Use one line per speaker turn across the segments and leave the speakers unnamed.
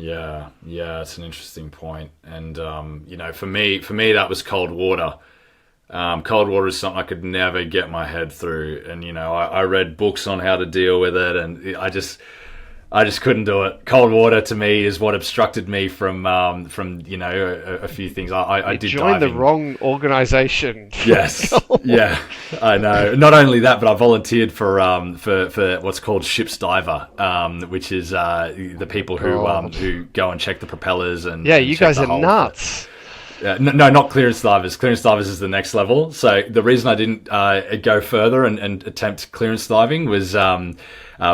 It's an interesting point. And for me, that was cold water. Cold water is something I could never get my head through, and I read books on how to deal with it, and I just couldn't do it. Cold water to me is what obstructed me from a few things. I
You
did
joined the
diving.
wrong organization.
Yes, yeah, I know. Not only that, but I volunteered for what's called ship's diver, which is the people
God.
who go and check the propellers
Yeah,
and
you
check
guys
the
are
hull.
nuts.
No, not clearance divers. Clearance divers is the next level. So the reason I didn't go further and attempt clearance diving was,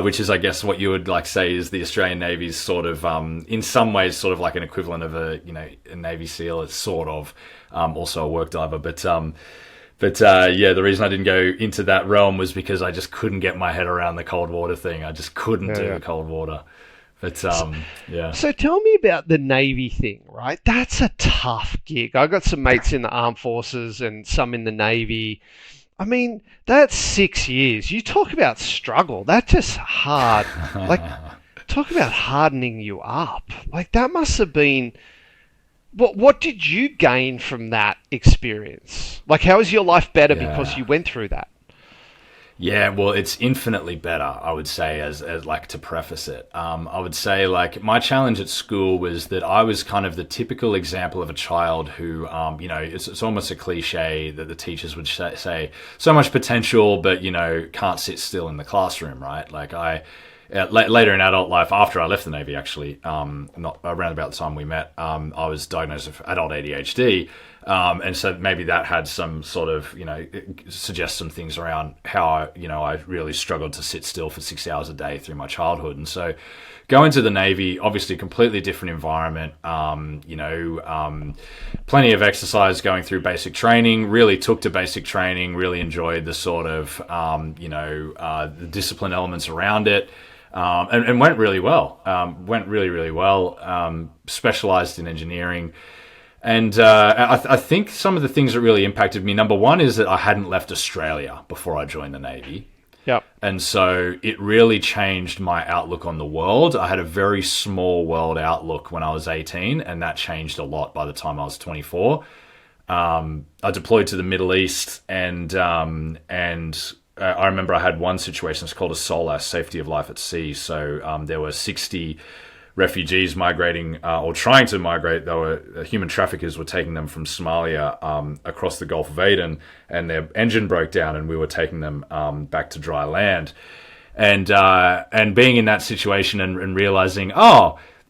which is, I guess, what you would like say is the Australian Navy's sort of, in some ways, sort of like an equivalent of a Navy SEAL. It's sort of also a work diver, but the reason I didn't go into that realm was because I just couldn't get my head around the cold water thing. I just couldn't
Yeah,
do
yeah.
the cold water. But yeah.
So tell me about the Navy thing, right? That's a tough gig. I got some mates in the armed forces and some in the Navy. I mean, that's 6 years. You talk about struggle. That's just hard. Like, talk about hardening you up. Like, that must have been. What did you gain from that experience? Like, how is your life better because
Yeah.
you went through that?
Yeah, well, it's infinitely better, I would say, as like to preface it. I would say like my challenge at school was that I was kind of the typical example of a child who, it's almost a cliche that the teachers would say so much potential, but can't sit still in the classroom, right? Like later in adult life, after I left the Navy, actually, not around about the time we met, I was diagnosed with adult ADHD. And so maybe that had some sort of, suggest some things around how I really struggled to sit still for 6 hours a day through my childhood. And so going to the Navy, obviously a completely different environment, plenty of exercise going through basic training, really took to basic training, really enjoyed the sort of, the discipline elements around it. And went really well, went really, really well, specialized in engineering. And I think some of the things that really impacted me, number one, is that I hadn't left Australia before I joined the Navy.
Yep.
And so it really changed my outlook on the world. I had a very small world outlook when I was 18, and that changed a lot by the time I was 24. I deployed to the Middle East, and I remember I had one situation. It's called a SOLAS, Safety of Life at Sea. So there were 60 refugees migrating or trying to migrate. They were human traffickers were taking them from Somalia across the Gulf of Aden, and their engine broke down, and we were taking them back to dry land. And being in that situation and realizing,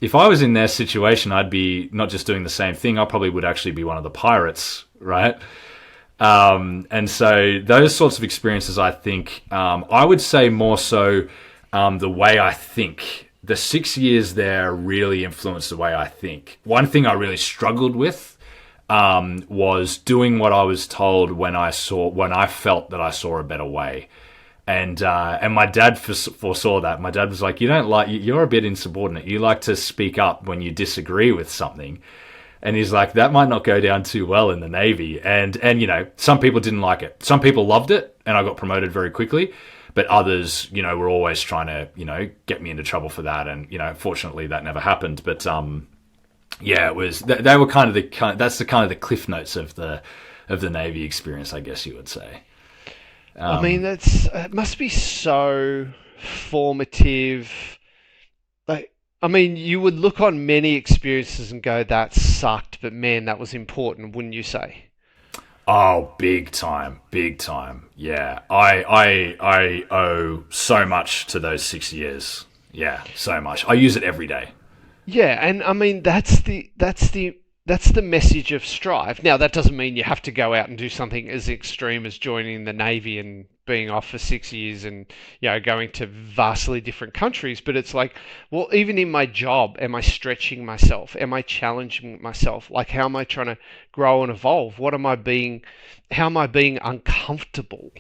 if I was in their situation, I'd be not just doing the same thing. I probably would actually be one of the pirates, right? And so those sorts of experiences, I think, I would say more so the way I think. The 6 years there really influenced the way I think. One thing I really struggled with was doing what I was told when I felt that I saw a better way. And my dad foresaw that. My dad was like, you're a bit insubordinate. You like to speak up when you disagree with something. And he's like, that might not go down too well in the Navy. And some people didn't like it. Some people loved it, and I got promoted very quickly. But others, were always trying to, get me into trouble for that. And, fortunately that never happened. But, it was, they were that's the kind of the cliff notes of the Navy experience, I guess you would say.
I mean, it must be so formative. Like, I mean, you would look on many experiences and go, that sucked, but man, that was important, wouldn't you say?
Oh, big time, big time. Yeah, I owe so much to those 6 years. Yeah, so much. I use it every day.
Yeah, and I mean that's the message of Strive. Now that doesn't mean you have to go out and do something as extreme as joining the Navy and being off for 6 years and going to vastly different countries. But it's like, well, even in my job, am I stretching myself? Am I challenging myself? Like, how am I trying to grow and evolve? How am I being uncomfortable?